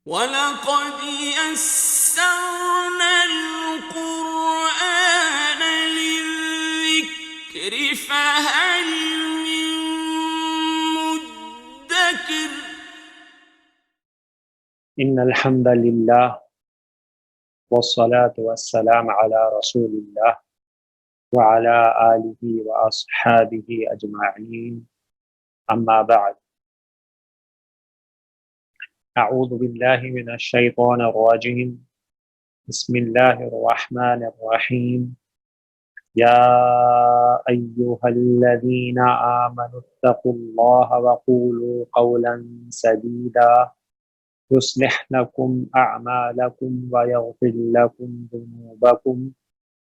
وَلَقَدْ يَسَّرْنَا الْقُرْآنَ لِلذِّكْرِ فَهَلْ مِن مُّدَّكِرٍ إن الحمد لله والصلاة والسلام على رسول الله وعلى آله وأصحابه أجمعين أما بعد أعوذ بالله من الشيطان الرجيم بسم الله الرحمن الرحيم يا أيها الذين آمنوا اتقوا الله وقولوا قولا سديدا يصلح لكم أعمالكم ويغفر لكم ذنوبكم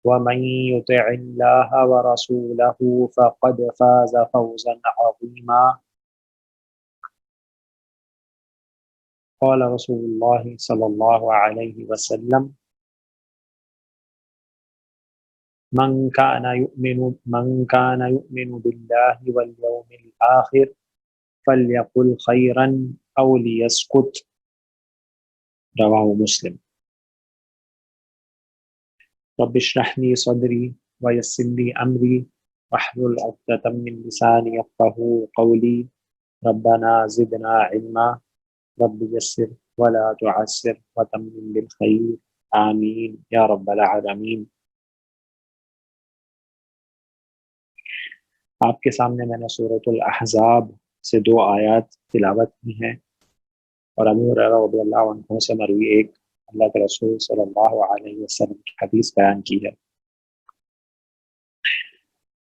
ومن يطع الله ورسوله فقد فاز فوزا عظيما قال رسول الله صلى الله عليه وسلم من كان يؤمن بالله واليوم الآخر فليقل خيرا أو ليسكت رواه مسلم رب اشرح لي صدري ويسر لي أمري واحلل عقدة من لساني يفقهوا قولي ربنا زدنا علما رب يسر ولا تعسر وتمم بالخير آمین یا رب العالمین۔ آپ کے سامنے میں نے سورۃ الاحزاب سے 2 آیات تلاوت کی ہیں اور ابو ہریرہ رضی اللہ عنہ سے مروی ایک اللہ کے رسول صلی اللہ علیہ وسلم کی حدیث بیان کی ہے۔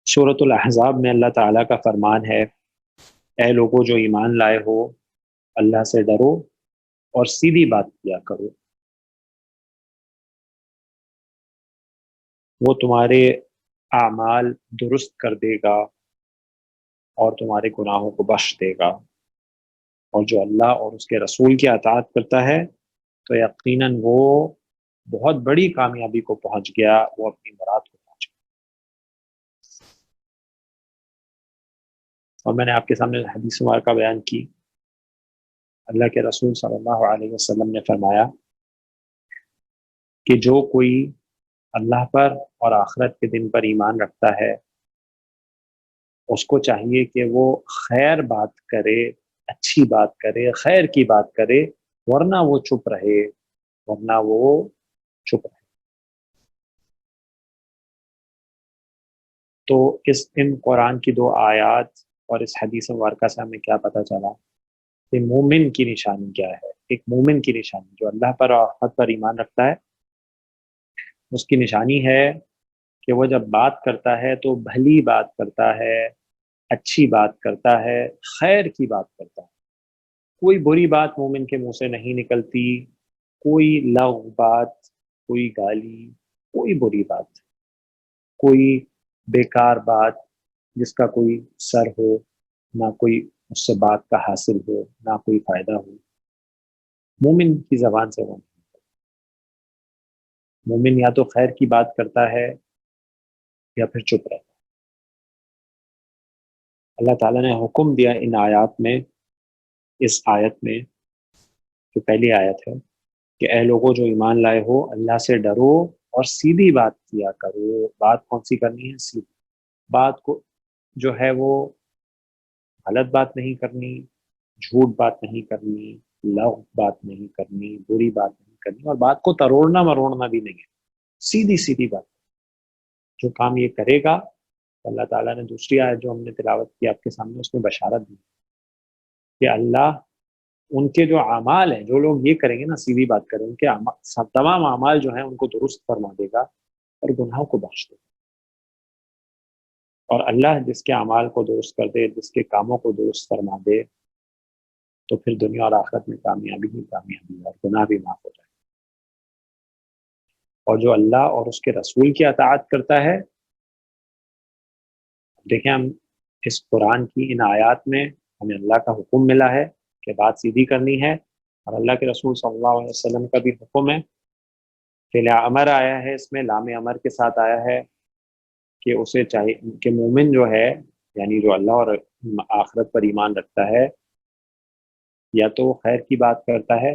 سورۃ الاحزاب میں اللہ تعالیٰ کا فرمان ہے، اے لوگوں جو ایمان لائے ہو، اللہ سے ڈرو اور سیدھی بات کیا کرو، وہ تمہارے اعمال درست کر دے گا اور تمہارے گناہوں کو بخش دے گا، اور جو اللہ اور اس کے رسول کی اطاعت کرتا ہے تو یقیناً وہ بہت بڑی کامیابی کو پہنچ گیا، وہ اپنی مراد کو پہنچ گیا۔ اور میں نے آپ کے سامنے حدیث مبارکہ بیان کی، اللہ کے رسول صلی اللہ علیہ وسلم نے فرمایا کہ جو کوئی اللہ پر اور آخرت کے دن پر ایمان رکھتا ہے، اس کو چاہیے کہ وہ خیر بات کرے، اچھی بات کرے، خیر کی بات کرے، ورنہ وہ چپ رہے۔ تو ان قرآن کی 2 آیات اور اس حدیث مبارکہ سے ہمیں کیا پتہ چلا کہ مومن کی نشانی کیا ہے۔ ایک مومن کی نشانی جو اللہ پر اور آخرت پر ایمان رکھتا ہے، اس کی نشانی ہے کہ وہ جب بات کرتا ہے تو بھلی بات کرتا ہے، اچھی بات کرتا ہے، خیر کی بات کرتا ہے۔ کوئی بری بات مومن کے منہ سے نہیں نکلتی، کوئی لغو بات، کوئی گالی، کوئی بری بات، کوئی بیکار بات جس کا کوئی سر ہو، نہ کوئی اس سے بات کا حاصل ہو، نہ کوئی فائدہ ہو، مومن کی زبان سے وہ نہیں۔ مومن یا تو خیر کی بات کرتا ہے یا پھر چپ رہتا ہے۔ اللہ تعالیٰ نے حکم دیا ان آیات میں، اس آیت میں جو پہلی آیت ہے کہ اے لوگوں جو ایمان لائے ہو، اللہ سے ڈرو اور سیدھی بات کیا کرو۔ بات کون سی کرنی ہے؟ سیدھی بات کو جو ہے وہ غلط بات نہیں کرنی، جھوٹ بات نہیں کرنی، لغو بات نہیں کرنی، بری بات نہیں کرنی، اور بات کو تروڑنا مروڑنا بھی نہیں ہے، سیدھی سیدھی بات۔ جو کام یہ کرے گا، اللہ تعالیٰ نے دوسری آیت جو ہم نے تلاوت کی آپ کے سامنے، اس میں بشارت دی کہ اللہ ان کے جو اعمال ہیں، جو لوگ یہ کریں گے نا، سیدھی بات کریں، ان کے تمام اعمال جو ہیں ان کو درست فرما دے گا اور گناہوں کو بخش دے گا۔ اور اللہ جس کے اعمال کو درست کر دے، جس کے کاموں کو درست فرما دے، تو پھر دنیا اور آخرت میں کامیابی ہی کامیابی ہے، اور گناہ بھی معاف ہو جائے۔ اور جو اللہ اور اس کے رسول کی اطاعت کرتا ہے، دیکھیں ہم اس قرآن کی ان آیات میں ہمیں اللہ کا حکم ملا ہے کہ بات سیدھی کرنی ہے، اور اللہ کے رسول صلی اللہ علیہ وسلم کا بھی حکم ہے۔ فعل امر آیا ہے، اس میں لام امر کے ساتھ آیا ہے کہ اسے چاہیے کہ مومن جو ہے، یعنی جو اللہ اور آخرت پر ایمان رکھتا ہے، یا تو خیر کی بات کرتا ہے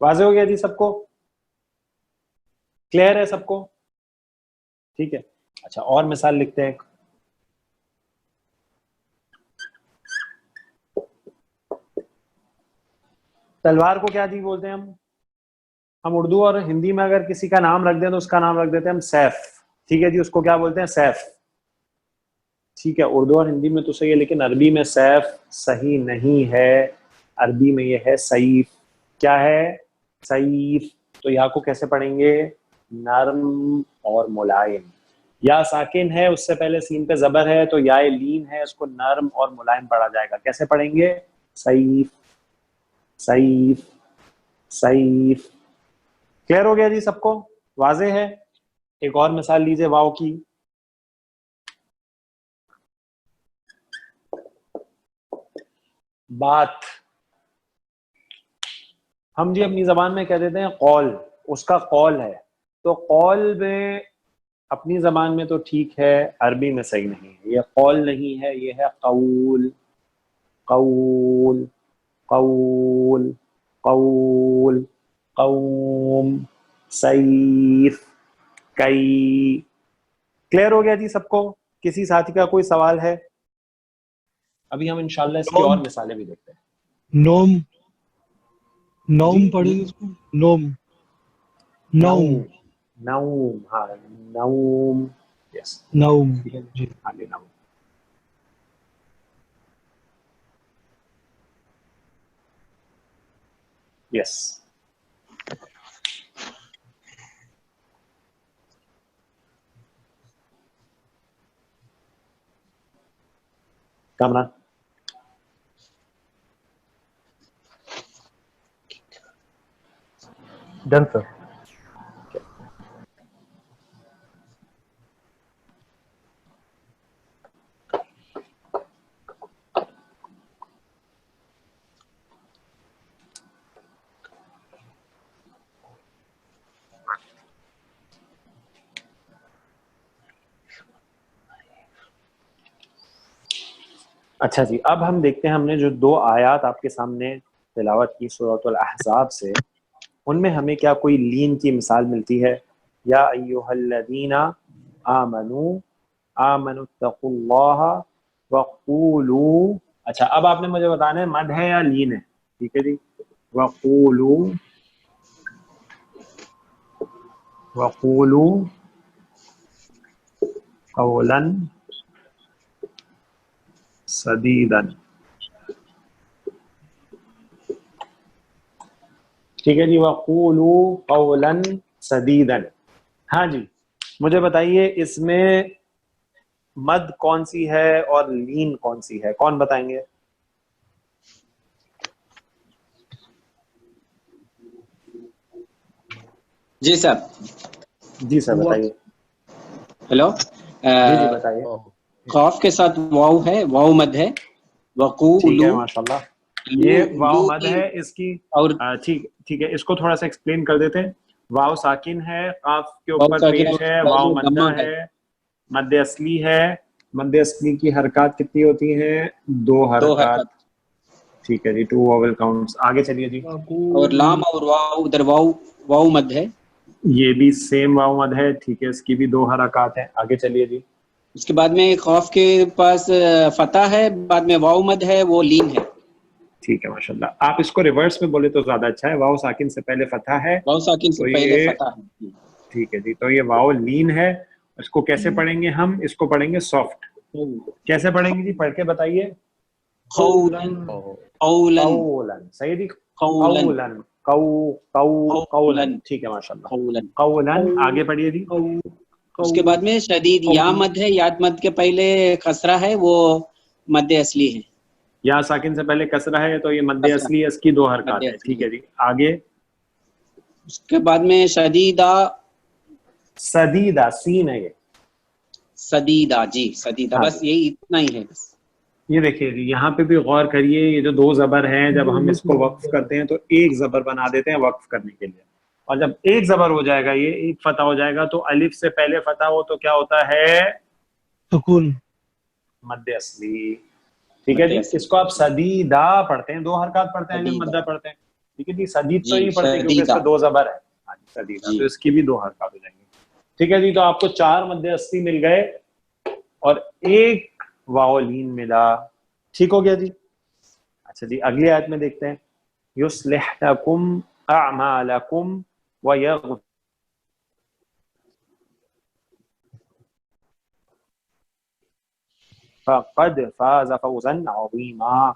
واضح ہو گیا جی سب کو؟ کلیئر ہے سب کو؟ ٹھیک ہے. اچھا اور مثال لکھتے ہیں. تلوار کو کیا جی بولتے ہیں ہم اردو اور ہندی میں اگر کسی کا نام رکھ دیں تو اس کا نام رکھ دیتے ہیں ہم سیف. ٹھیک ہے جی, اس کو کیا بولتے ہیں؟ سیف. ٹھیک ہے, اردو اور ہندی میں تو صحیح ہے, لیکن عربی میں سیف صحیح نہیں ہے. عربی میں یہ ہے سیف. کیا ہے؟ سیف. تو یا کو کیسے پڑھیں گے؟ نرم اور ملائم. یا ساکن ہے, اس سے پہلے سین پہ زبر ہے, تو یا لین ہے, اس کو نرم اور ملائم پڑھا جائے گا. کیسے پڑھیں گے؟ Safe safe safe. کلیئر ہو گیا جی سب کو؟ واضح ہے؟ ایک اور مثال لیجئے واو کی. بات. ہم جی اپنی زبان میں کہہ دیتے ہیں قول, اس کا قول ہے. تو قول میں اپنی زبان میں تو ٹھیک ہے, عربی میں صحیح نہیں ہے. یہ قول نہیں ہے, یہ ہے قول. قول قول قول قوم سیف کئی. کلیئر ہو گیا جی سب کو؟ کسی ساتھی کا کوئی سوال ہے؟ ابھی ہم انشاءاللہ اس کی اور مثالیں بھی دیکھتے ہیں. نوم نوم جی پڑھیں گے اس کو. نوم نوم نوم. ہاں نوم. یس. نوم. ٹھیک ہے جی ہاں جی نوم. یس. کامران ڈن سر. اچھا جی, اب ہم دیکھتے ہیں ہم نے جو دو آیات آپ کے سامنے تلاوت کی سورۃ الاحزاب سے, ان میں ہمیں کیا کوئی لین کی مثال ملتی ہے؟ یا ایھا الذین آمنوا آمنوا اتقوا اللہ وقولوا. اچھا اب آپ نے مجھے بتانا ہے مد ہے یا لین ہے. ٹھیک ہے جی. وقولوا وقولوا قولا سدیدا. ٹھیک ہے جی. وقولوا قولا سدیدا. ہاں جی, مجھے بتائیے اس میں مد کون سی ہے اور لین کون سی ہے؟ کون بتائیں گے؟ جی سر. جی سر بتائیے. ہیلو. جی جی بتائیے. قاف کے ساتھ واو ہے, واو مد ہے. ٹھیک ہے وقولو ماشاءاللہ. لو یہ واو لو مد کی ہے اس کی. اور ٹھیک ہے, اس کو تھوڑا سا ایکسپلین کر دیتے ہیں. واو ساکن ہے, قاف کے واو اوپر ساکن پیش اور ہے, واو بازو مدہ دمہ ہے, مد اصلی ہے. مد اصلی کی حرکات کتنی ہوتی ہیں؟ دو دو حرکات. حرکت. ٹھیک ہے جی, 2 ووول کاؤنٹس. آگے چلیے جی. اور لام اور واو ادھر واو واو مد ہے. یہ بھی سیم واو مد ہے. ٹھیک ہے, اس کی بھی 2 حرکات ہیں. آگے چلیے جی. اس کے بعد میں قاف کے پاس فتح ہے, بعد میں واو مد ہے, وہ لین ہے. ٹھیک ہے ماشاءاللہ. آپ اس کو ریورس میں بولے تو زیادہ اچھا ہے. واو ساکن سے پہلے فتح ہے واو ساکن سے تو پہلے یہ فتح ہے. ٹھیک ہے جی, تو یہ واو لین ہے. اس کو کیسے پڑھیں گے ہم؟ اس کو پڑھیں گے سافٹ. کیسے پڑھیں گے جی؟ پڑھ کے بتائیے. قولن قولن قولن. صحیح جی. قولن قولن قولن. قولن ٹھیک ہے ماشاءاللہ. قولن. قولن. آگے پڑھیے جی. اس کے بعد میں شدید یا مد ہے, یاد مد کے پہلے کسرہ ہے, وہ مد اصلی ہے. یا ساکن سے پہلے کسرہ ہے تو یہ مد کسرہ اصلی ہے, اس کی 2 مد حرکات ہیں. ٹھیک اصلی. ہے جی. آگے اس کے بعد میں شدیدہ سدیدہ. سین ہے یہ. سدیدہ. جی سدیدہ. ہاں بس جی. یہی اتنا ہی ہے. بس یہ دیکھیے جی, یہاں پہ بھی غور کریے. یہ جو 2 زبر ہیں, جب ہم اس کو وقف کرتے ہیں تو ایک زبر بنا دیتے ہیں وقف کرنے کے لیے. اور جب ایک زبر ہو جائے گا, یہ ایک فتح ہو جائے گا, تو الف سے پہلے فتح ہو تو کیا ہوتا ہے؟ سکون. مد اصلی. ٹھیک ہے مد جی. اصلی. اس کو آپ سدیدہ پڑھتے ہیں, 2 حرکات پڑھتے ہیں, الف سدیدہ مدہ پڑھتے ہیں. ٹھیک ہے جی. سدید تو جی، نہیں پڑھتے کیونکہ اس شدیدہ. پہ 2 زبر ہے. ہاں جی سدیدہ, جی. تو اس کی بھی 2 حرکات ہو جائیں گے. ٹھیک ہے جی. تو آپ کو 4 مد اصلی مل گئے اور 1 واولین ملا. ٹھیک ہو گیا جی. اچھا جی اگلی آیت میں دیکھتے ہیں. یصلح لکم اعمالکم ویغفر فقد فاز فوزا عظیما.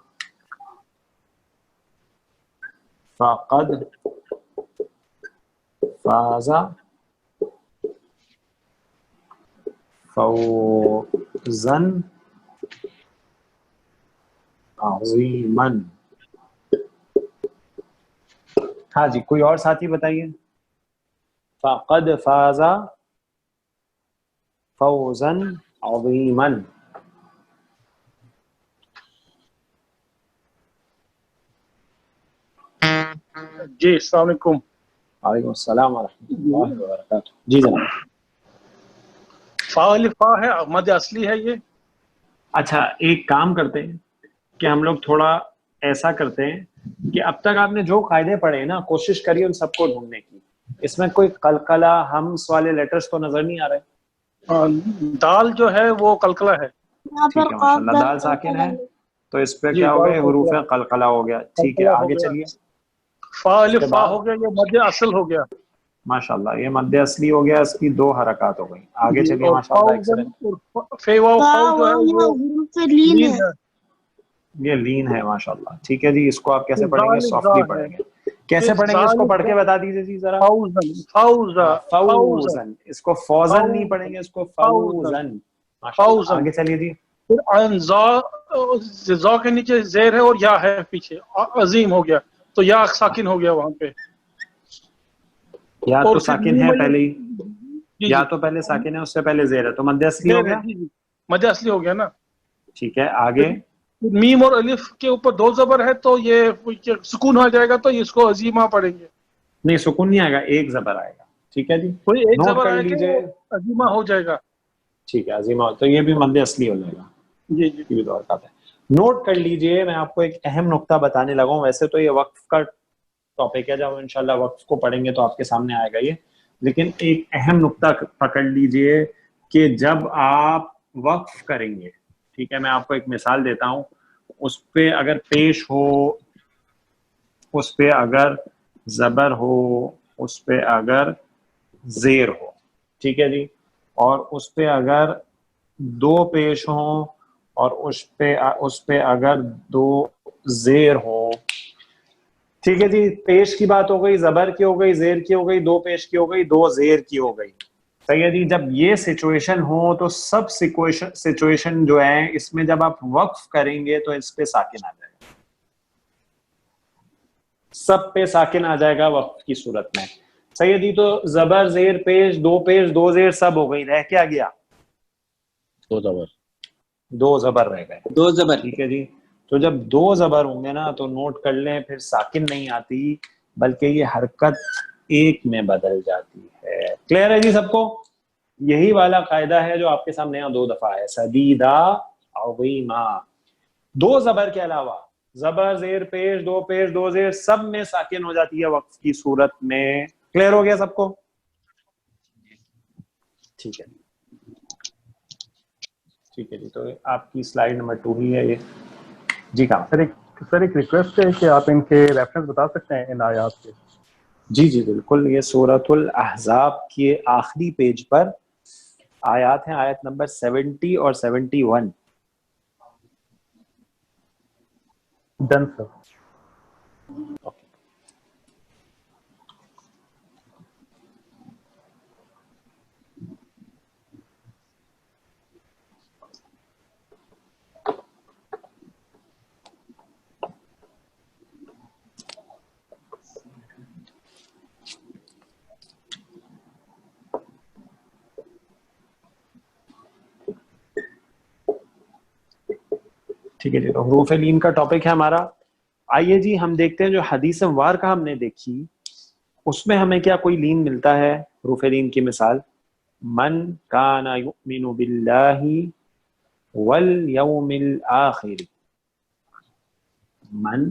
فقد فاز فوزا عظیما. ہاں جی کوئی اور ساتھی بتائیے. فقد فاز فوزا عظیما. جی السلام علیکم. وعلیکم السلام ورحمۃ اللہ وبرکاتہ. جی جناب. فا الف فا ہے, مد اصلی ہے یہ. اچھا ایک کام کرتے ہیں کہ ہم لوگ تھوڑا ایسا کرتے ہیں کہ اب تک آپ نے جو قاعدے پڑھے ہیں نا کوشش کریے ان سب کو ڈھونڈنے کی. اس میں کوئی قلقلہ ہمس والے لیٹرز تو نظر نہیں آ رہے. دال جو ہے وہ قلقلہ ہے. ٹھیک ہے ماشاء اللہ. دال ساکن ہے تو اس پہ جی کیا ہو دال گئے, حروف قلقلہ ہو گیا. ٹھیک ہے قلقلہ ہو آگے گیا. چلیے. فا اس کے الف فا بعد ہو گیا, یہ مد اصل ہو گیا. ماشاء اللہ یہ مد اصلی ہو گیا, اس کی 2 حرکات ہو گئی. آگے جی, چلیے اور ماشاء اللہ. ایکسلنٹ. فے واو فاؤ جو ہے وہ لین ہے. یہ لین ہے ماشاء اللہ. ٹھیک ہے جی. اس کو آپ کیسے پڑھیں گے؟ زال زا سافٹلی ہے. پڑھیں گے. کیسے پڑھیں گے اس کو پڑھ کے بتا دیجیے جی ذرا. فوزن فوزا فوزن فوزن. اس کو فوزن نہیں پڑھیں گے, اس کو فوزن. ماشاء اللہ آگے چلیے جی. پھر عین زا کے نیچے زیر ہے اور یا ہے پیچھے, عظیم ہو گیا تو یا ساکن ہو گیا وہاں پہ. یا اور تو پھر ساکن ہے پہلے ہی, جی یا جی تو پہلے ساکن ہے اس سے پہلے زیر ہے تو مد اصلی ہو زیر ہے. گیا. جی جی مد اصلی ہو گیا نا. ٹھیک ہے آگے. میم اور الف کے اوپر 2 زبر ہے تو یہ سکون ہو جائے گا تو اس کو عظیمہ پڑھیں گے. نہیں سکون نہیں آئے گا, 1 زبر آئے گا. ٹھیک ہے جی کوئی ایک نوٹ زبر کر آئے کہ لیجئے. وہ عظیمہ ہو جائے گا. ٹھیک ہے عظیمہ, تو یہ بھی مد اصلی ہو جائے گا. جی جی یہ بھی دور کا ہے. نوٹ کر لیجئے. میں آپ کو ایک اہم نقطہ بتانے لگا ہوں. ویسے تو یہ وقف کا ٹاپک ہے, جب انشاءاللہ وقف کو پڑھیں گے تو آپ کے سامنے آئے گا یہ, لیکن ایک اہم نقطہ پکڑ لیجئے کہ جب آپ وقف کریں گے, ٹھیک ہے میں آپ کو ایک مثال دیتا ہوں, اس پہ اگر پیش ہو, اس پہ اگر زبر ہو, اس پہ اگر زیر ہو, ٹھیک ہے جی, اور اس پہ اگر 2 پیش ہوں اور اس پہ اگر 2 زیر ہو. ٹھیک ہے جی. پیش کی بات ہو گئی, زبر کی ہو گئی, زیر کی ہو گئی, 2 پیش کی ہو گئی, 2 زیر کی ہو گئی. صحیح ہے جی. جب یہ سچویشن ہو تو سب سچویشن جو ہے اس میں جب آپ وقف کریں گے تو اس پہ ساکن آ جائے گا, سب پہ ساکن آ جائے گا وقف کی صورت میں. صحیح ہے جی. تو زبر زیر پیش 2 پیش 2 زیر سب ہو گئی, رہ کیا گیا؟ 2 زبر. 2 زبر رہ گئے. 2 زبر. ٹھیک ہے جی. تو جب 2 زبر ہوں گے نا تو نوٹ کر لیں, پھر ساکن نہیں آتی بلکہ یہ حرکت 1 میں بدل جاتی ہے. کلیئر ہے جی سب کو؟ یہی والا قاعدہ ہے جو آپ کے سامنے یہاں 2 دفعہ ہے, سدیدہ عظیمہ. 2 زبر کے علاوہ زبر زیر پیش 2 پیش 2 زیر سب میں ساکن ہو جاتی ہے وقف کی صورت میں. کلیئر ہو گیا سب کو؟ ٹھیک ہے ٹھیک ہے جی. تو آپ کی سلائیڈ نمبر 2 ہی ہے یہ. جی کہاں سر ایک ریکویسٹ ہے کہ آپ ان کے ریفرنس بتا سکتے ہیں ان آیات کے. جی جی بالکل. یہ سورۃ الاحزاب کے آخری پیج پر آیات ہیں, آیت نمبر 70 اور 71. ڈن سر. ٹھیک ہے جی. تو حروف لین کا ٹاپک ہے ہمارا. آئیے جی ہم دیکھتے ہیں جو حدیث وار کا ہم نے دیکھی اس میں ہمیں کیا کوئی لین ملتا ہے. حروف لین کی مثال, من کان یؤمن باللہ والیوم الآخر. من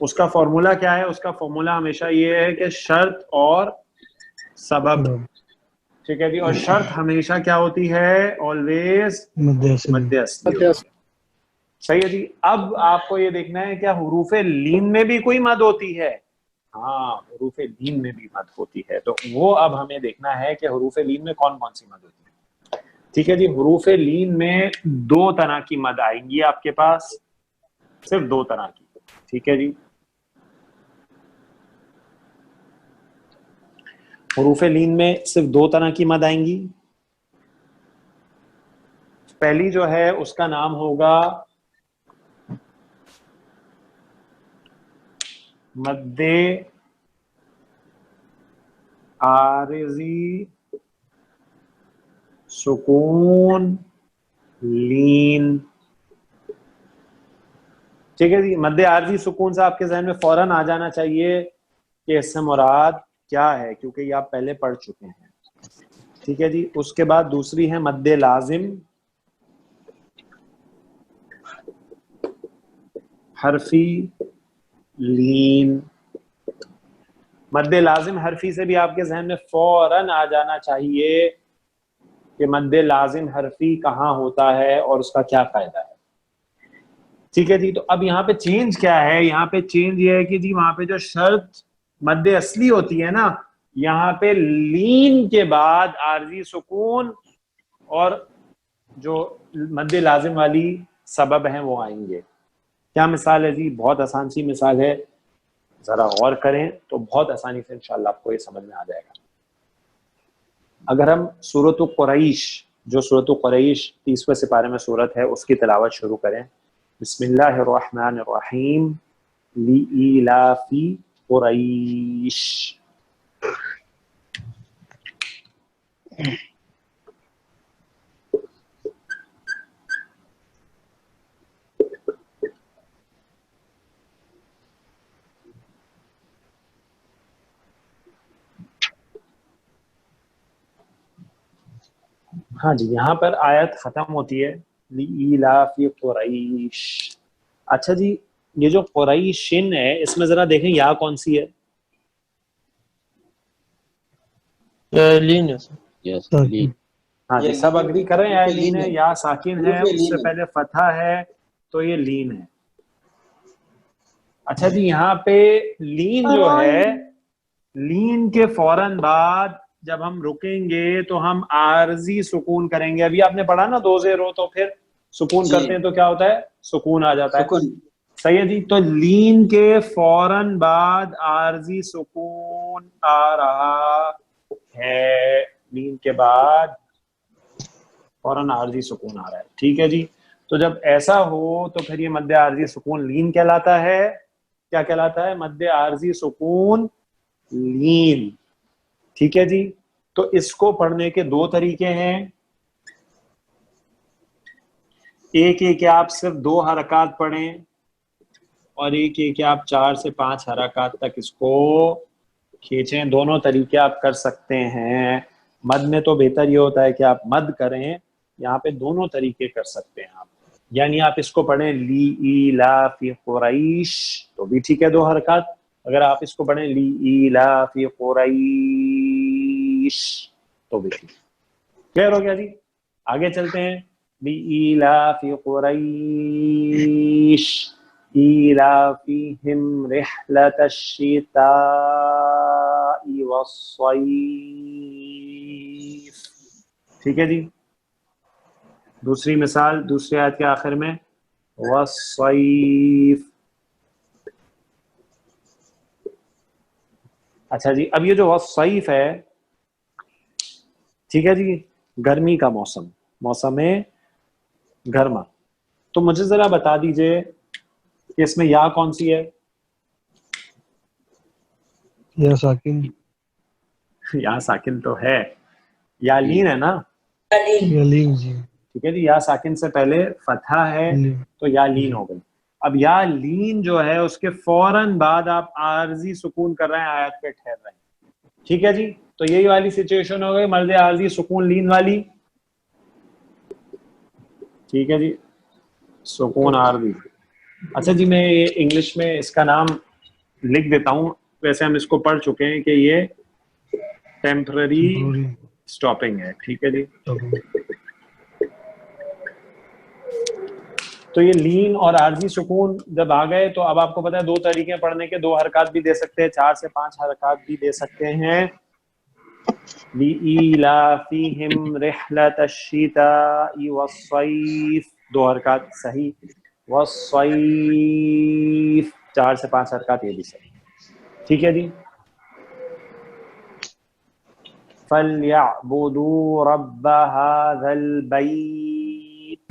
اس کا فارمولا کیا ہے؟ اس کا فارمولا ہمیشہ یہ ہے کہ شرط اور سبب، ٹھیک ہے جی، اور شرط ہمیشہ کیا ہوتی ہے؟ آلویز مد اصلی. صحیح ہے جی. اب آپ کو یہ دیکھنا ہے کیا حروف لین میں بھی کوئی مد ہوتی ہے؟ ہاں حروف لین میں بھی مد ہوتی ہے. تو وہ اب ہمیں دیکھنا ہے کہ حروف لین میں کون کون سی مد ہوتی ہے. ٹھیک ہے جی. حروف لین میں دو طرح کی مد آئیں گی آپ کے پاس، صرف دو طرح کی. ٹھیک ہے جی. حروف لین میں صرف دو طرح کی مد آئیں گی. پہلی جو ہے اس کا نام ہوگا مد عارضی سکون لین. ٹھیک ہے جی. مد عارضی سکون سے آپ کے ذہن میں فوراً آ جانا چاہیے کہ اس سے مراد کیا ہے، کیونکہ یہ آپ پہلے پڑھ چکے ہیں. ٹھیک ہے جی. اس کے بعد دوسری ہے مد لازم حرفی لین. مد لازم حرفی سے بھی آپ کے ذہن میں فوراً آ جانا چاہیے کہ مد لازم حرفی کہاں ہوتا ہے اور اس کا کیا فائدہ ہے. ٹھیک ہے جی. تو اب یہاں پہ چینج کیا ہے؟ یہاں پہ چینج یہ ہے کہ جی وہاں پہ جو شرط مد اصلی ہوتی ہے نا، یہاں پہ لین کے بعد عارضی سکون اور جو مد لازم والی سبب ہیں وہ آئیں گے. کیا مثال ہے جی؟ بہت آسان سی مثال ہے، ذرا غور کریں تو بہت آسانی سے انشاءاللہ آپ کو یہ سمجھ میں آ جائے گا. اگر ہم سورۃ قریش، جو سورۃ قریش 30ویں سپارے میں سورت ہے، اس کی تلاوت شروع کریں. بسم اللہ الرحمن الرحیم لإیلاف قریش. ہاں جی، یہاں پر آیت ختم ہوتی ہے لإیلاف قریش. اچھا جی، یہ جو قریشن ہے اس میں ذرا دیکھیں یا کون سی ہے؟ لین. ہاں جی، سب اگری کر رہے ہیں یا لین ہے یا ساکن ہے، اس سے پہلے فتحہ ہے تو یہ لین ہے. اچھا جی، یہاں پہ لین جو ہے، لین کے فوراً بعد جب ہم رکیں گے تو ہم عارضی سکون کریں گے. ابھی آپ نے پڑھا نا دو زیر ہو تو پھر سکون کرتے ہیں تو کیا ہوتا ہے؟ سکون آ جاتا ہے. صحیح ہے جی. تو لین کے فوراً بعد عارضی سکون آ رہا ہے، لین کے بعد فوراً عارضی سکون آ رہا ہے. ٹھیک ہے جی. تو جب ایسا ہو تو پھر یہ مد عارضی سکون لین کہلاتا ہے. کیا کہلاتا ہے؟ مد عارضی سکون لین. ٹھیک ہے جی. تو اس کو پڑھنے کے دو طریقے ہیں. ایک ہے کہ آپ صرف 2 حرکات پڑھیں، اور ایک ہے کہ آپ 4 سے 5 حرکات تک اس کو کھینچیں. دونوں طریقے آپ کر سکتے ہیں. مد میں تو بہتر یہ ہوتا ہے کہ آپ مد کریں، یہاں پہ دونوں طریقے کر سکتے ہیں آپ. یعنی آپ اس کو پڑھیں لإیلاف قریش تو بھی ٹھیک ہے 2 حرکات. اگر آپ اس کو پڑھیں لإیلاف قریش تو بھی ٹھیک. کلیئر ہو گیا جی؟ آگے چلتے ہیں. لإیلاف قریش ایلافہم رحلۃ الشتاء والصیف. ٹھیک ہے جی. دوسری مثال دوسری آیت کے آخر میں والصیف. اچھا جی، اب یہ جو والصیف ہے، ٹھیک ہے جی، گرمی کا موسم، موسم گرما. تو مجھے ذرا بتا دیجئے کہ اس میں یا کون سی ہے؟ یا ساکن. یا ساکن تو ہے. یا لین ہے نا؟ یا لین جی. ٹھیک ہے جی. یا ساکن سے پہلے فتحہ ہے تو یا لین ہو گئی. اب یا لین جو ہے اس کے فوراً بعد آپ عارضی سکون کر رہے ہیں، آیت پہ ٹھہر رہے ہیں. ٹھیک ہے جی. تو یہی والی سچویشن ہو گئی مد عارضی سکون لین والی. ٹھیک ہے جی، سکون عارضی. اچھا جی، میں انگلش میں اس کا نام لکھ دیتا ہوں, ویسے ہم اس کو پڑھ چکے ہیں کہ یہ ٹیمپرری اسٹاپنگ ہے. ٹھیک ہے جی, تو یہ لین اور عارضی سکون جب آ گئے تو اب آپ کو پتا ہے 2 طریقے پڑھنے کے, 2 حرکات بھی دے سکتے ہیں, 4 سے 5 حرکات بھی دے سکتے ہیں. لِإِيلَافِهِمْ رِحْلَةَ الشِّتَاءِ وَالصَّيْفِ 2 حرکات صحیح, وَالصَّيْفِ 4 سے 5 حرکات یہ بھی صحیح. ٹھیک ہے جی. فَلْيَعْبُدُوا رَبَّ هَذَا الْبَيْتِ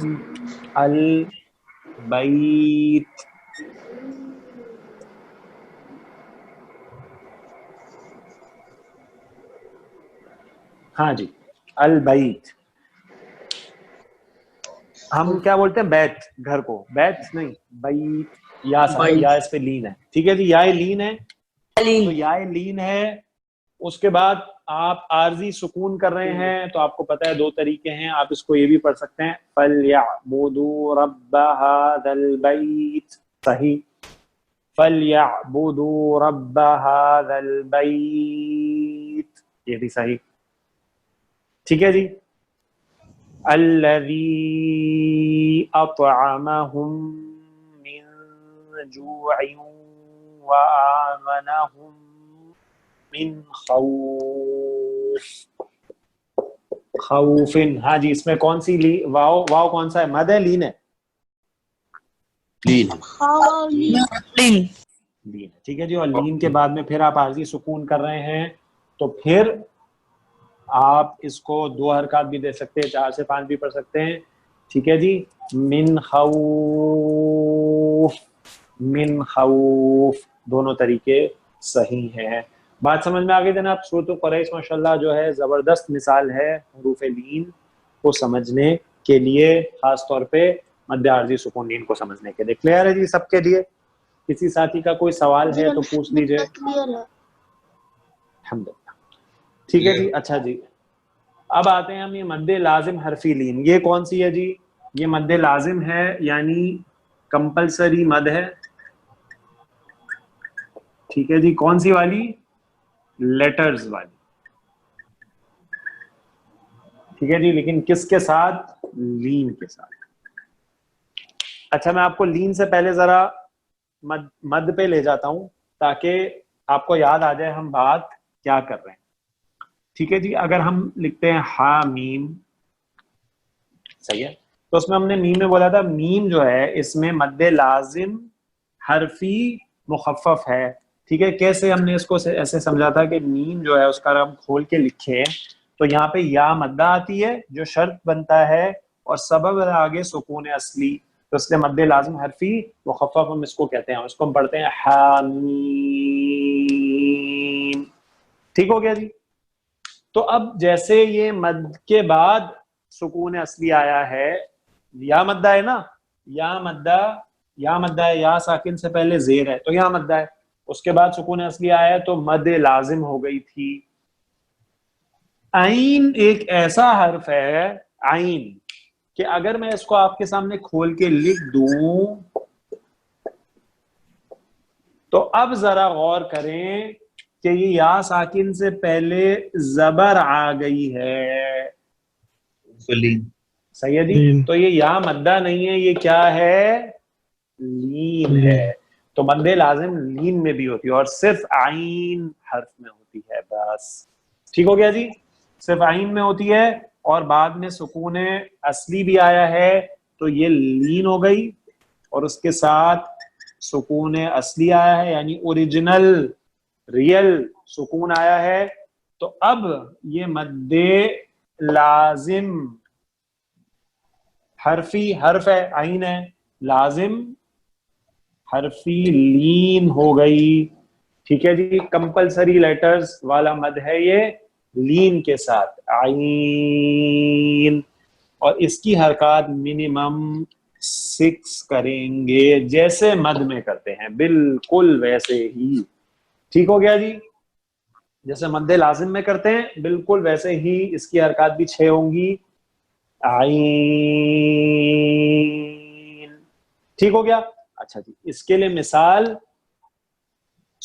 البیت. ہاں جی, البیت ہم کیا بولتے ہیں, بیت, گھر کو, بیت نہیں بیت, یا یا اس پہ لین ہے. ٹھیک ہے جی, یا لین ہے, تو یا لین ہے. اس کے بعد آپ عارضی سکون کر رہے ہیں تو آپ کو پتا ہے 2 طریقے ہیں, آپ اس کو یہ بھی پڑھ سکتے ہیں فَلْيَعْبُدُوا رَبَّ هَذَا الْبَيْتِ, صحیح, فَلْيَعْبُدُوا رَبَّ هَذَا الْبَيْتِ, یہ بھی صحیح. ٹھیک ہے جی. الَّذِي أَطْعَمَهُم مِّن جُوعٍ وَآمَنَهُم من خوف. خوفن, ہاں جی, اس میں کون سی واو, واو کون سا ہے, مد ہے لین ہے؟ لین. ٹھیک ہے جی. اور لین کے بعد میں پھر آپ عارضی سکون کر رہے ہیں تو پھر آپ اس کو 2 حرکات بھی دے سکتے ہیں, 4 سے 5 بھی پڑھ سکتے ہیں. ٹھیک ہے جی. من خوف, من خوف, دونوں طریقے صحیح ہیں. بات سمجھ میں آگئی جناب. سورۃ قریش ماشاءاللہ جو ہے زبردست مثال ہے حروف لین کو سمجھنے کے لیے, خاص طور پہ مد عارضی سکون لین کو سمجھنے کے لیے. کلیئر ہے جی سب کے لیے؟ کسی ساتھی کا کوئی سوال ہے تو پوچھ لیجئے. الحمدللہ. ٹھیک ہے جی. اچھا جی, اب آتے ہیں ہم یہ مد لازم حرفی لین. یہ کون سی ہے جی؟ یہ مد لازم ہے, یعنی کمپلسری مد ہے. ٹھیک ہے جی. کون سی والی؟ لیٹرز والی. ٹھیک ہے جی. لیکن کس کے ساتھ؟ لین کے ساتھ. اچھا, میں آپ کو لین سے پہلے ذرا مد پہ لے جاتا ہوں تاکہ آپ کو یاد آ جائے ہم بات کیا کر رہے ہیں. ٹھیک ہے جی. اگر ہم لکھتے ہیں حامیم, صحیح ہے, تو اس میں ہم نے میم میں بولا تھا, میم جو ہے اس میں مد لازم حرفی مخفف ہے. ٹھیک ہے. کیسے ہم نے اس کو ایسے سمجھا تھا کہ میم جو ہے اس کا ہم کھول کے لکھے تو یہاں پہ یا مدہ آتی ہے جو شرط بنتا ہے, اور سبب آگے سکون اصلی, تو اس لیے مد لازم حرفی مخفف ہم اس کو کہتے ہیں. اس کو ہم پڑھتے ہیں حامیم. ٹھیک ہو گیا جی. تو اب جیسے یہ مد کے بعد سکون اصلی آیا ہے, یا مدہ ہے نا, یا مدہ, یا مدہ ہے, یا ساکن سے پہلے زیر ہے تو یا مدہ ہے. اس کے بعد سکون اصلی آیا ہے تو مد لازم ہو گئی تھی. عین ایک ایسا حرف ہے, عین, کہ اگر میں اس کو آپ کے سامنے کھول کے لکھ دوں تو اب ذرا غور کریں کہ یہ یا ساکن سے پہلے زبر آ گئی ہے. صحیح ہے جی. تو یہ یا مدہ نہیں ہے, یہ کیا ہے؟ لین ہے. تو مد لازم لین میں بھی ہوتی ہے اور صرف عین حرف میں ہوتی ہے بس. ٹھیک ہو گیا جی. صرف عین میں ہوتی ہے اور بعد میں سکون اصلی بھی آیا ہے تو یہ لین ہو گئی, اور اس کے ساتھ سکون اصلی آیا ہے یعنی اوریجنل ریئل سکون آیا ہے. تو اب یہ مد لازم حرفی حرف ہے, عین ہے, لازم حرفی لین ہو گئی. ٹھیک ہے جی. کمپلسری لیٹرز والا مد ہے یہ لین کے ساتھ, عین, اور اس کی حرکات منیمم 6 کریں گے جیسے مد میں کرتے ہیں, بالکل ویسے ہی. ٹھیک ہو گیا جی. جیسے مد لازم میں کرتے ہیں بالکل ویسے ہی اس کی حرکات بھی 6 ہوں گی. عین. ٹھیک ہو گیا. اچھا جی. اس کے لیے مثال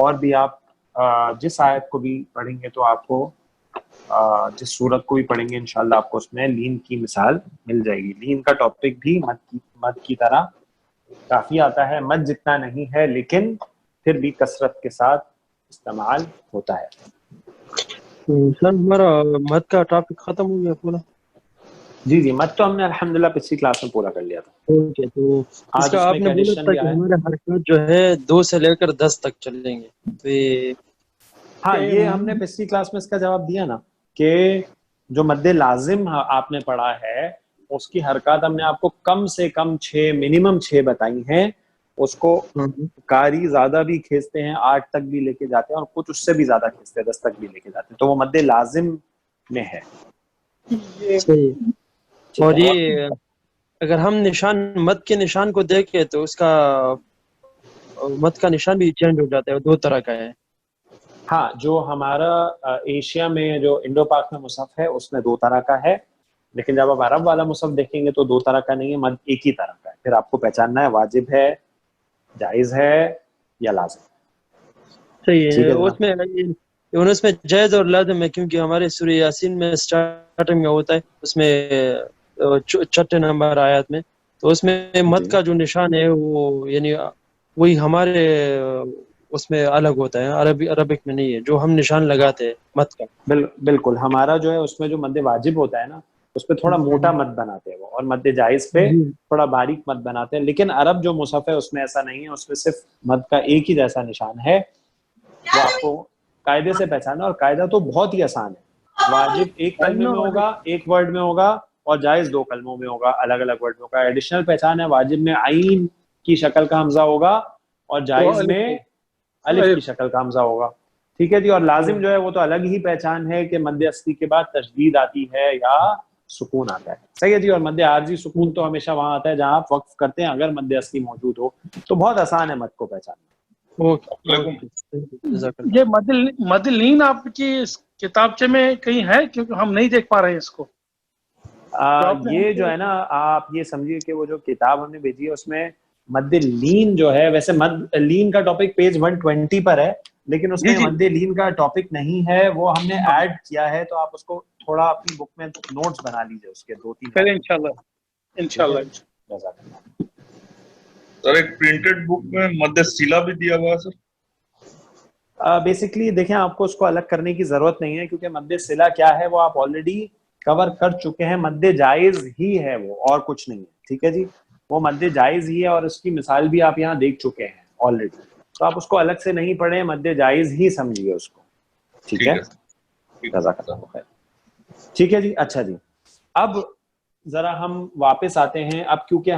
اور بھی آپ جس آیت کو بھی پڑھیں گے تو آپ کو جس صورت کو بھی پڑھیں گے انشاءاللہ آپ کو اس میں لین کی مثال مل جائے گی. لین کا ٹاپک بھی مد کی طرح کافی آتا ہے, مد جتنا نہیں ہے لیکن پھر بھی کثرت کے ساتھ استعمال ہوتا ہے. سر ہمارا مد کا ٹاپک ختم ہو گیا پورا. جی مد تو ہم نے الحمدللہ پچھلی کلاس میں پورا کر لیا تھا. اوکے, تو اس آج کا اس آپ میں نے ایک بولا ایڈیشن تھا بھی کہ آیا. ہمارے حرکات جو ہے 2 سے لے کر 10 تک چلیں گے, تو یہ ہاں یہ ہم نے پچھلی کلاس میں اس کا جواب دیا نا کہ جو مد لازم آپ نے پڑھا ہے اس کی حرکات ہم نے آپ کو کم سے کم 6 منیمم 6 بتائی ہیں. اس کو قاری زیادہ بھی کھینچتے ہیں, 8 تک بھی لے کے جاتے ہیں, اور کچھ اس سے بھی زیادہ کھینچتے ہیں, 10 تک بھی لے کے جاتے ہیں, تو وہ مد لازم میں ہے. صحیح. اور یہ اگر ہم نشان مد کے نشان کو دیکھیں تو اس کا مد کا نشان بھی چینج ہو جاتا ہے, 2 طرح کا ہے. ہاں جو ہمارا ایشیا میں جو انڈو پاک میں مصحف ہے اس میں 2 طرح کا ہے, لیکن جب آپ عرب والا مصحف دیکھیں گے تو 2 طرح کا نہیں ہے, مد ایک ہی طرح کا ہے. پھر آپ کو پہچاننا ہے واجب ہے, جائز ہے یا لازم. صحیح ٹھیک ہے. ہے اس میں جائز اور لازم ہے, کیونکہ ہمارے سورہ یاسین میں سٹارٹنگ میں ہوتا ہے, اس میں 6 نمبر آیات میں, تو اس میں مد کا جو نشان ہے وہ یعنی وہی ہمارے اس میں الگ ہوتا ہے, عربک میں نہیں ہے جو ہم نشان لگاتے ہیں مد کا. بالکل ہمارا جو ہے اس میں جو مد واجب ہوتا ہے نا اس پہ تھوڑا موٹا مد بناتے ہیں وہ, اور مد جائز پہ تھوڑا باریک مد بناتے ہیں. لیکن عرب جو مصحف ہے اس میں ایسا نہیں ہے, اس میں صرف مد کا ایک ہی جیسا نشان ہے. وہ آپ کو قاعدے سے پہچانا, اور قاعدہ تو بہت ہی آسان ہے. واجب ایک کلمے میں ہوگا, ایک ورڈ میں ہوگا, اور جائز 2 کلموں میں ہوگا, الگ الگ ورڈ میں ہوگا. ایڈیشنل پہچان ہے, واجب میں عین کی شکل کا حمزہ ہوگا اور جائز میں الف کی شکل کا حمزہ ہوگا. ٹھیک ہے جی. اور لازم جو ہے وہ تو الگ ہی پہچان ہے کہ مد اصلی کے بعد تشدید آتی ہے یا سکون آتا ہے. صحیح ہے جی. اور مد عارضی سکون تو ہمیشہ وہاں آتا ہے جہاں آپ وقف کرتے ہیں, اگر مد اصلی موجود ہو تو بہت آسان ہے مد کو پہچاننا. یہ مد لین آپ کی کتابچے میں کہیں ہے, کیونکہ ہم نہیں دیکھ پا رہے ہیں اس کو. یہ جو ہے نا آپ یہ سمجھیے کہ وہ جو کتاب ہم نے بھیجی ہے اس میں مد لین جو ہے, ویسے مد لین کا ٹاپک پیج 120 پر ہے, لیکن اس میں مد لین کا ٹاپک نہیں ہے, وہ ہم نے ایڈ کیا ہے. تو آپ اس کو تھوڑا اپنی بک میں نوٹس بنا لیجیے اس کے 2-3. انشاءاللہ. سر ایک پرنٹڈ بک میں مد سلا بھی دیا ہوا ہے سر. بیسکلی دیکھیں آپ کو اس کو الگ کرنے کی ضرورت نہیں ہے, کیونکہ مد صلہ کیا ہے وہ آپ آلریڈی کور کر چکے ہیں. مد جائز ہی ہے وہ, اور کچھ نہیں ہے. ٹھیک ہے جی, وہ مد جائز ہی ہے, اور اس کی مثال بھی آپ یہاں دیکھ چکے ہیں آلریڈی. تو آپ اس کو الگ سے نہیں پڑھیں, مد جائز ہی سمجھیے اس کو. ٹھیک ہے, جزاک اللہ خیر. ٹھیک ہے جی. اچھا جی, اب ذرا ہم واپس آتے ہیں. اب کیونکہ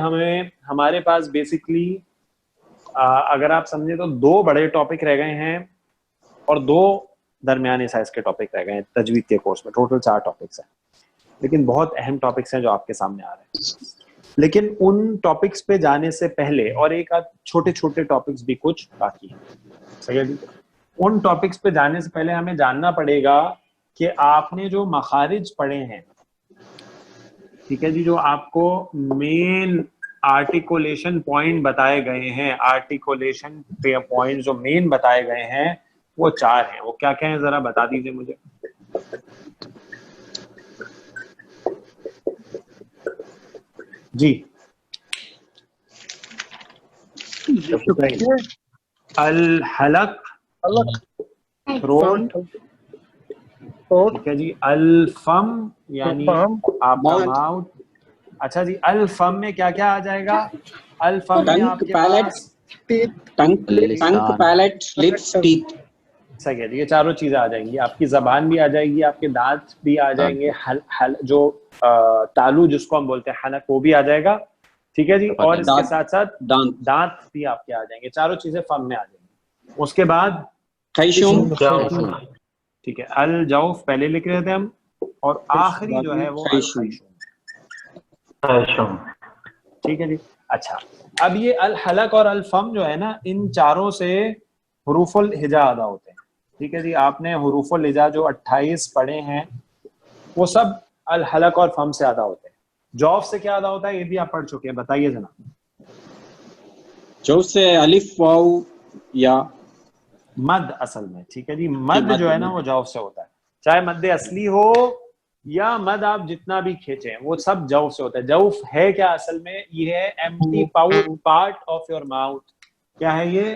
ہمارے پاس بیسکلی اگر آپ سمجھیں تو 2 بڑے ٹاپک رہ گئے ہیں اور 2 درمیانے سائز کے ٹاپک رہ گئے ہیں تجوید کے کورس میں. ٹوٹل 4 ٹاپکس ہیں, لیکن بہت اہم ٹاپکس ہیں جو آپ کے سامنے آ رہے ہیں. لیکن ان ٹاپکس پہ جانے سے پہلے اور ایک آدھ چھوٹے چھوٹے ٹاپکس بھی کچھ باقی ہیں. صحیح ہے جی. ان ٹاپکس پہ جانے سے پہلے ہمیں جاننا پڑے گا کہ آپ نے جو مخارج پڑھے ہیں, ٹھیک ہے جی, جو آپ کو مین آرٹیکولیشن پوائنٹ بتائے گئے ہیں, آرٹیکولیشن پوائنٹ جو مین بتائے گئے ہیں وہ 4 ہیں. وہ کیا کیا ہیں ذرا بتا دیجئے مجھے. جی الحلق, تھروٹ, ٹھیک ہے جی. الفم یعنی آپ کا ماؤتھ. اچھا جی, الفم میں کیا کیا آ جائے گا؟ الفم میں آپ کے پاس ٹنگ, پیلٹ, لپس, ٹیتھ. صحیح ہے جی, یہ 4 چیزیں آ جائیں گی. آپ کی زبان بھی آ جائے گی, آپ کے دانت بھی آ جائیں گے, جو تالو جس کو ہم بولتے ہیں حلق وہ بھی آ جائے گا. ٹھیک ہے جی. اور اس کے ساتھ ساتھ دانت بھی آپ کے آ جائیں گے. 4 چیزیں فم میں آ جائیں گی. اس کے بعد خیشوم, ٹھیک ہے, الجوف پہلے لکھ رہے تھے ہم, اور آخری جو ہے وہ الخیشوم. ٹھیک ہے جی. اچھا, اب یہ الحلق اور الفم جو ہے نا, ان 4 سے حروف الہجا ادا ہوتے ہیں. ٹھیک ہے جی. آپ نے حروف الہجا جو 28 پڑھے ہیں وہ سب الحلق اور فم سے ادا ہوتے ہیں. جوف سے کیا ادا ہوتا ہے یہ بھی آپ پڑھ چکے ہیں, بتائیے جناب. جوف سے الف واو یا. مد اصل میں، ٹھیک ہے جی. مد جو ہے نا وہ جوف سے ہوتا ہے، چاہے مد اصلی ہو یا مد آپ جتنا بھی کھینچیں وہ سب جوف سے ہوتا ہے. جوف ہے کیا اصل میں؟ یہ ہے empty part of your mouth. کیا ہے یہ؟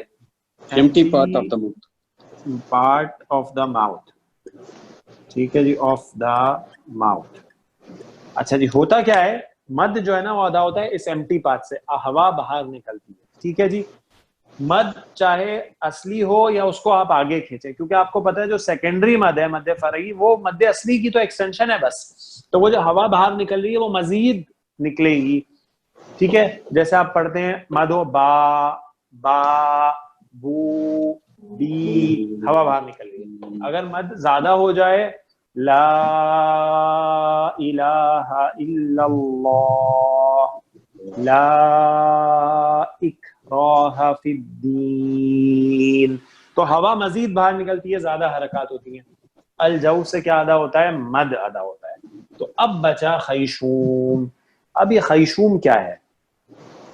empty part of the mouth. Part of the mouth, ٹھیک ہے جی، آف دا ماؤتھ. اچھا جی، ہوتا کیا ہے، مد جو ہے نا وہ ادا ہوتا ہے اس ایمٹی پارٹ سے، ہوا باہر نکلتی ہے، ٹھیک ہے جی. مد چاہے اصلی ہو یا اس کو آپ آگے کھینچیں، کیونکہ آپ کو پتا ہے جو سیکنڈری مد ہے، مد فرعی، وہ مد اصلی کی تو ایکسٹینشن ہے بس. تو وہ جو ہوا باہر نکل رہی ہے وہ مزید نکلے گی، ٹھیک ہے. جیسے آپ پڑھتے ہیں مد ہو با با بو بی، ہوا باہر نکل رہی ہے. اگر مد زیادہ ہو جائے، لا الہ الا اللہ، لا اکراہ فی الدین، تو ہوا مزید باہر نکلتی ہے، زیادہ حرکات ہوتی ہیں. الجو سے کیا ادا ہوتا ہے؟ مد ادا ہوتا ہے. تو اب بچا خیشوم. اب یہ خیشوم کیا ہے؟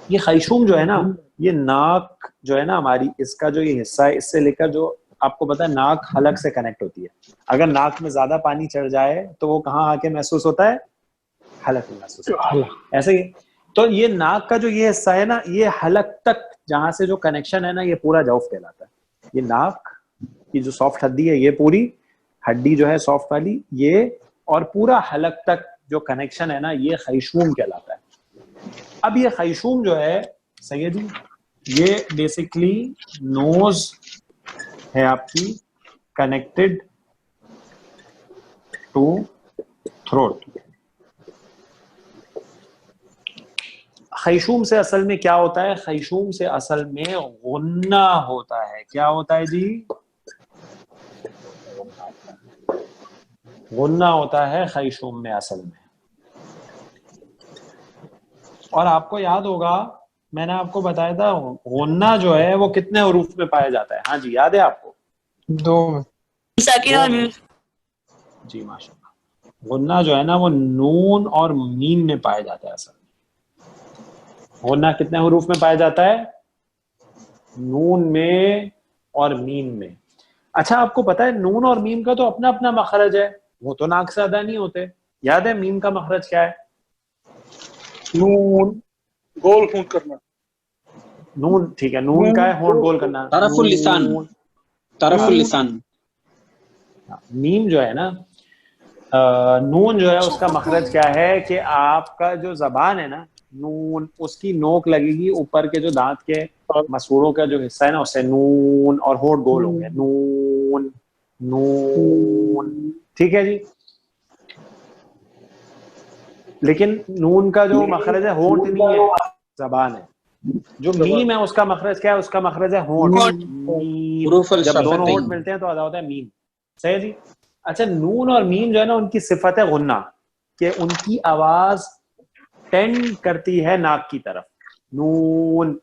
یہ خیشوم جو ہے نا، یہ ناک جو ہے نا ہماری، اس کا جو یہ حصہ ہے، اس سے لے کر جو آپ کو پتا ہے ناک حلق سے کنیکٹ ہوتی ہے. اگر ناک میں زیادہ پانی چڑھ جائے تو وہ کہاں آ کے محسوس ہوتا ہے؟ حلق میں محسوس ہوتا ہے. ایسے ہی تو یہ ناک کا جو یہ حصہ ہے نا، یہ حلق تک جہاں سے جو کنیکشن ہے نا، یہ پورا جوف کہلاتا ہے. یہ ناک کی جو سافٹ ہڈی ہے، یہ پوری ہڈی جو ہے سافٹ والی، یہ اور پورا حلق تک جو کنیکشن ہے نا، یہ خیشوم کہلاتا ہے. اب یہ خیشوم جو ہے سیدی، یہ بیسکلی نوز ہے آپ کی کنیکٹڈ ٹو تھروٹ. خیشوم سے اصل میں کیا ہوتا ہے؟ خیشوم سے اصل میں غنہ ہوتا ہے. کیا ہوتا ہے جی؟ غنہ ہوتا ہے خیشوم میں اصل میں. اور آپ کو یاد ہوگا میں نے آپ کو بتایا تھا غنہ جو ہے وہ کتنے حروف میں پایا جاتا ہے؟ ہاں جی، یاد ہے آپ کو؟ 2 میں. جی ماشاء اللہ. غنہ جو ہے نا وہ نون اور میم میں پایا جاتا ہے. اصل میں غنہ کتنے حروف میں پایا جاتا ہے؟ نون میں اور میم میں. اچھا آپ کو پتا ہے نون اور میم کا تو اپنا اپنا مخرج ہے، وہ تو ناک سے ادا نہیں ہوتے. یاد ہے میم کا مخرج کیا ہے؟ نون گول ہونٹ کرنا. نون ٹھیک ہے، نون کا ہے ہونٹ گول کرنا. طرف اللسان، طرف اللسان. میم جو ہے نا، نون جو ہے اس کا مخرج کیا ہے کہ آپ کا جو زبان ہے نا، نون، اس کی نوک لگے گی اوپر کے جو دانت کے مسوڑوں کا جو حصہ ہے نا، اسے نون، اور ہونٹ گول ہوں گے، نون نون، ٹھیک ہے جی. لیکن نون کا جو مخرج ہے ہونٹ نہیں ہے، زبان ہے. جو میم ہے اس کا مخرج کیا ہے؟ اس کا مخرج ہے ہونٹ. جب دونوں ہونٹ ملتے ہیں تو ادا ہوتا ہے میم. صحیح ہے جی. اچھا نون اور میم جو ہے نا ان کی صفت ہے غنہ، کہ ان کی آواز ٹینڈ کرتی ہے ناک کی طرف. نون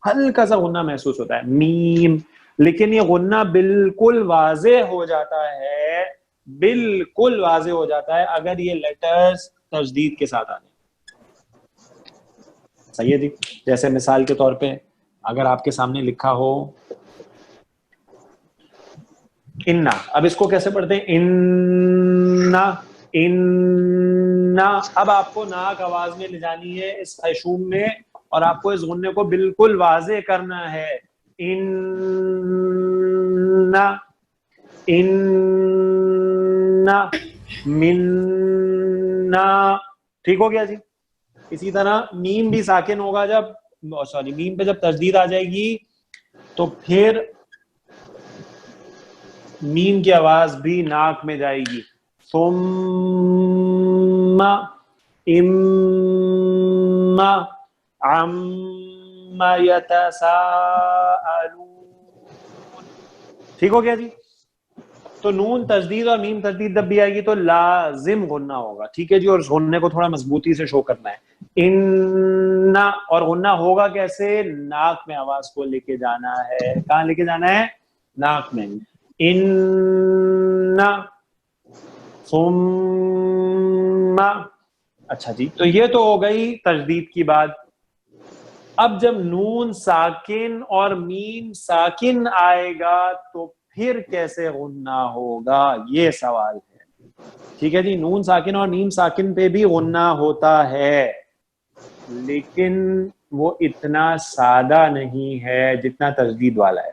ہلکا سا غنہ محسوس ہوتا ہے، میم لیکن یہ غنہ بالکل واضح ہو جاتا ہے، بالکل واضح ہو جاتا ہے اگر یہ لیٹرز تشدید کے ساتھ آنے. صحیح ہے جی. جیسے مثال کے طور پہ اگر آپ کے سامنے لکھا ہو انا، اب اس کو کیسے پڑھتے ہیں؟ انا انا. اب آپ کو ناک آواز میں لے جانی ہے اس خیشوم میں، اور آپ کو اس غنے کو بالکل واضح کرنا ہے. انا انا منا. ٹھیک ہو گیا جی. اسی طرح میم بھی ساکن ہوگا جب، سوری میم پہ جب تشدید آ جائے گی تو پھر میم کی آواز بھی ناک میں جائے گی. ثم اما عما یتساءلون. ٹھیک ہو گیا جی. تو نون تشدید اور میم تشدید جب بھی آئے گی تو لازم غنہ ہوگا، ٹھیک ہے جی. اور اس غنے کو تھوڑا مضبوطی سے شو کرنا ہے. انا، اور غنہ ہوگا کیسے؟ ناک میں آواز کو لے کے جانا ہے. کہاں لے کے جانا ہے؟ ناک میں. انا ثم. اچھا جی، تو یہ تو ہو گئی تشدید کی بات. اب جب نون ساکن اور میم ساکن آئے گا تو پھر کیسے غنہ ہوگا، یہ سوال ہے. ٹھیک ہے جی، نون ساکن اور میم ساکن پہ بھی غنہ ہوتا ہے، لیکن وہ اتنا سادہ نہیں ہے جتنا تشدید والا ہے.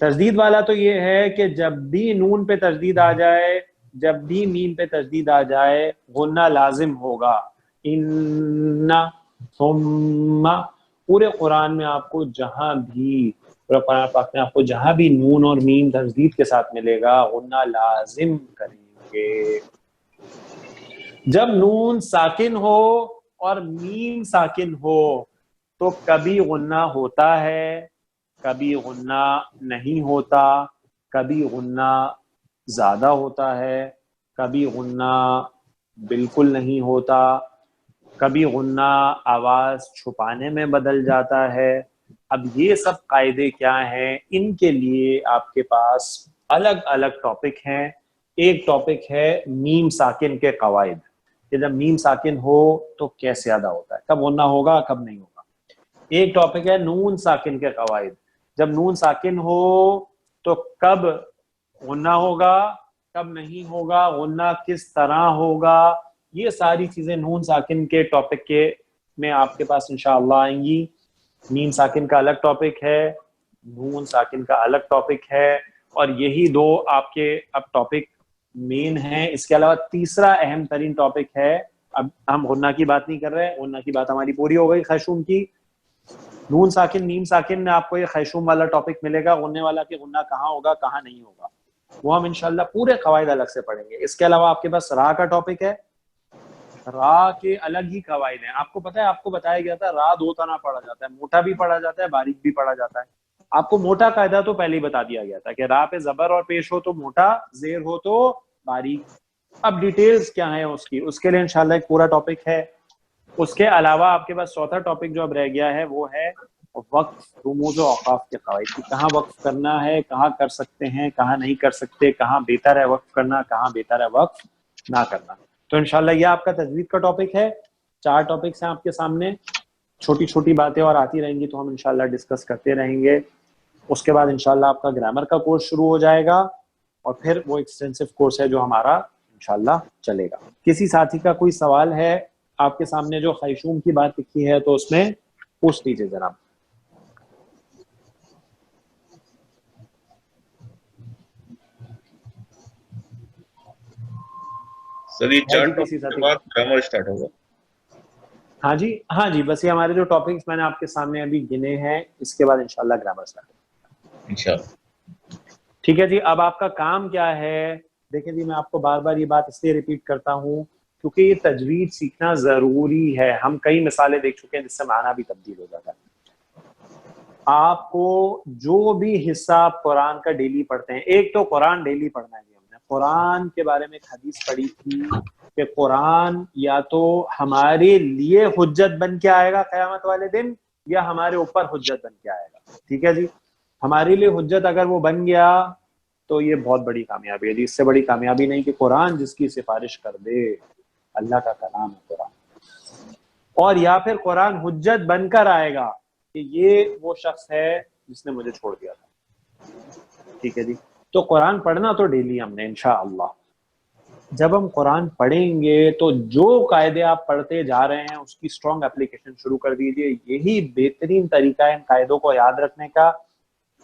تشدید والا تو یہ ہے کہ جب بھی نون پہ تشدید آ جائے، جب بھی میم پہ تشدید آ جائے، غنہ لازم ہوگا. ان ثم، پورے قرآن میں آپ کو جہاں بھی، پورے قرآن پاک میں آپ کو جہاں بھی نون اور میم تشدید کے ساتھ ملے گا غنہ لازم کریں گے. جب نون ساکن ہو اور میم ساکن ہو تو کبھی غنہ ہوتا ہے، کبھی غنہ نہیں ہوتا، کبھی غنہ زیادہ ہوتا ہے، کبھی غنہ بالکل نہیں ہوتا، کبھی غنہ آواز چھپانے میں بدل جاتا ہے. اب یہ سب قاعدے کیا ہیں، ان کے لیے آپ کے پاس الگ الگ ٹاپک ہیں. ایک ٹاپک ہے میم ساکن کے قواعد، کہ جب میم ساکن ہو تو کیسے ادا ہوتا ہے، کب غنہ ہوگا کب نہیں ہوگا. ایک ٹاپک ہے نون ساکن کے قواعد، جب نون ساکن ہو تو کب غنہ ہوگا کب نہیں ہوگا، غنہ کس طرح ہوگا. یہ ساری چیزیں نون ساکن کے ٹاپک کے میں آپ کے پاس انشاءاللہ آئیں گی. میم ساکن کا الگ ٹاپک ہے، نون ساکن کا الگ ٹاپک ہے، اور یہی دو آپ کے اب ٹاپک مین ہیں. اس کے علاوہ تیسرا اہم ترین ٹاپک ہے، اب ہم غنہ کی بات نہیں کر رہے، غنہ کی بات ہماری پوری ہو گئی خیشوم کی. نون ساکن میم ساکن میں آپ کو یہ خیشوم والا ٹاپک ملے گا، غننے والا کہ غنہ کہاں ہوگا کہاں نہیں ہوگا، وہ ہم انشاءاللہ پورے قواعد الگ سے پڑھیں گے. اس کے علاوہ آپ کے پاس را کا ٹاپک ہے، را کے الگ ہی قواعد ہیں. آپ کو پتہ ہے، آپ کو بتایا گیا تھا را دو طرح پڑھا جاتا ہے، موٹا بھی پڑھا جاتا ہے، باریک بھی پڑھا جاتا ہے. آپ کو موٹا قاعدہ تو پہلے ہی بتا دیا گیا تھا کہ را پہ زبر اور پیش ہو تو موٹا، زیر ہو تو باریک. اب ڈیٹیلز کیا ہیں اس کے لیے انشاءاللہ ایک پورا ٹاپک ہے. اس کے علاوہ آپ کے پاس چوتھا ٹاپک جو اب رہ گیا ہے وہ ہے وقف، رموز و اوقاف کے قواعد، کہ کہاں وقف کرنا ہے، کہاں کر سکتے ہیں، کہاں نہیں کر سکتے، کہاں بہتر ہے وقف کرنا، کہاں بہتر ہے وقف نہ کرنا. تو انشاءاللہ یہ آپ کا تجوید کا ٹاپک ہے. 4 ٹاپکس ہیں آپ کے سامنے، چھوٹی چھوٹی باتیں اور آتی رہیں گی تو ہم انشاءاللہ ڈسکس کرتے رہیں گے. اس کے بعد انشاءاللہ آپ کا گرامر کا کورس شروع ہو جائے گا، اور پھر وہ ایکسٹینسو کورس ہے جو ہمارا انشاءاللہ چلے گا. کسی ساتھی کا کوئی سوال ہے آپ کے سامنے جو خیشوم کی بات لکھی ہے تو اس میں پوچھ لیجیے جناب. سر یہ 4 ٹاپک کے بعد گرامر سٹارٹ ہوگا. ہاں جی بس یہ ہمارے جو ٹاپکس میں نے آپ کے سامنے ابھی گنے ہیں، اس کے بعد انشاءاللہ گرامر سٹارٹ ہوگا انشاءاللہ. ٹھیک ہے جی. اب آپ کا کام کیا ہے، دیکھیں جی، میں آپ کو بار بار یہ بات اس لیے ریپیٹ کرتا ہوں کیونکہ یہ تجوید سیکھنا ضروری ہے. ہم کئی مثالیں دیکھ چکے ہیں جس سے معنی بھی تبدیل ہو جاتا ہے. آپ کو جو بھی حصہ آپ قرآن کا ڈیلی پڑھتے ہیں، ایک تو قرآن ڈیلی پڑھنا ہے. ہم نے قرآن کے بارے میں ایک حدیث پڑھی تھی کہ قرآن یا تو ہمارے لیے حجت بن کے آئے گا قیامت والے دن، یا ہمارے اوپر حجت بن کے آئے گا. ٹھیک ہے جی. ہمارے لیے حجت اگر وہ بن گیا تو یہ بہت بڑی کامیابی ہے جی. اس سے بڑی کامیابی نہیں کہ قرآن جس کی سفارش کر دے. اللہ کا کلام ہے قرآن. اور یا پھر قرآن حجت بن کر آئے گا کہ یہ وہ شخص ہے جس نے مجھے چھوڑ دیا تھا. ٹھیک ہے جی. تو قرآن پڑھنا تو ڈیلی ہم نے انشاءاللہ. جب ہم قرآن پڑھیں گے تو جو قاعدے آپ پڑھتے جا رہے ہیں اس کی اسٹرانگ اپلیکیشن شروع کر دیجیے. یہی بہترین طریقہ ہے ان قاعدوں کو یاد رکھنے کا.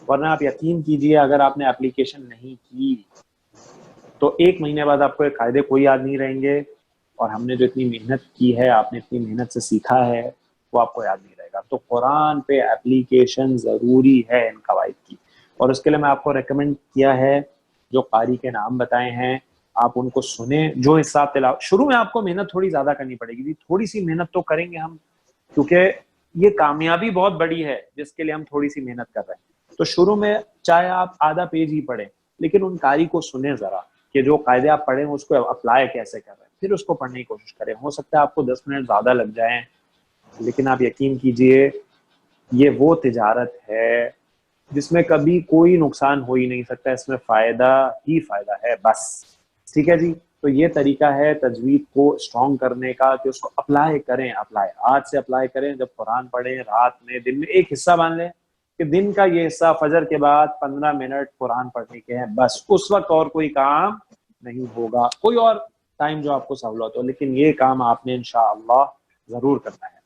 ورنہ آپ یقین کیجئے اگر آپ نے اپلیکیشن نہیں کی تو 1 مہینے بعد آپ کو یہ قاعدے کوئی یاد نہیں رہیں گے، اور ہم نے جو اتنی محنت کی ہے، آپ نے اتنی محنت سے سیکھا ہے، وہ آپ کو یاد نہیں رہے گا. تو قرآن پہ اپلیکیشن ضروری ہے ان قواعد کی. اور اس کے لیے میں آپ کو ریکمینڈ کیا ہے، جو قاری کے نام بتائے ہیں آپ ان کو سنیں. جو حساب تلاوت شروع میں آپ کو محنت تھوڑی زیادہ کرنی پڑے گی، تھوڑی سی محنت تو کریں گے ہم، کیونکہ یہ کامیابی بہت بڑی ہے جس کے لیے ہم تھوڑی سی محنت کر رہے ہیں. تو شروع میں چاہے آپ آدھا پیج ہی پڑھیں، لیکن ان قاری کو سنیں ذرا کہ جو قاعدے آپ پڑھیں اس کو اپلائی کیسے کر رہے ہیں، پھر اس کو پڑھنے کی کوشش کریں. ہو سکتا ہے آپ کو 10 منٹ زیادہ لگ جائیں، لیکن آپ یقین کیجئے یہ وہ تجارت ہے جس میں کبھی کوئی نقصان ہو ہی نہیں سکتا. اس میں فائدہ ہی فائدہ ہے بس. ٹھیک ہے جی. تو یہ طریقہ ہے تجوید کو اسٹرانگ کرنے کا کہ اس کو اپلائی کریں. آج سے اپلائی کریں. جب قرآن پڑھیں رات میں دن میں ایک حصہ مان لیں کہ دن کا یہ حصہ فجر کے بعد 15 منٹ قرآن پڑھنے کے ہیں بس. اس وقت اور کوئی کام نہیں ہوگا, کوئی اور ٹائم جو آپ کو سہولت ہو, لیکن یہ کام آپ نے انشاءاللہ ضرور کرنا ہے.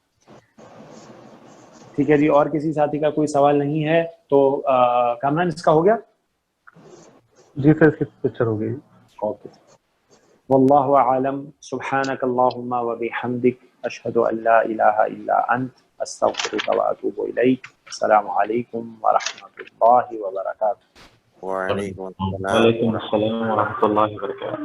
ٹھیک ہے جی. اور کسی ساتھی کا کوئی سوال نہیں ہے تو کامران اس کا ہو گیا؟ جی سر, اس کی پکچر ہو گئی. اوکے. واللہ اعلم. سبحانک اللہم و بحمدک اشہد ان لا الہ الا انت استغفرک و اتوب الیک. السلام علیکم ورحمۃ اللہ وبرکاتہ. وعلیکم السلام. وعلیکم السلام ورحمۃ اللہ وبرکاتہ.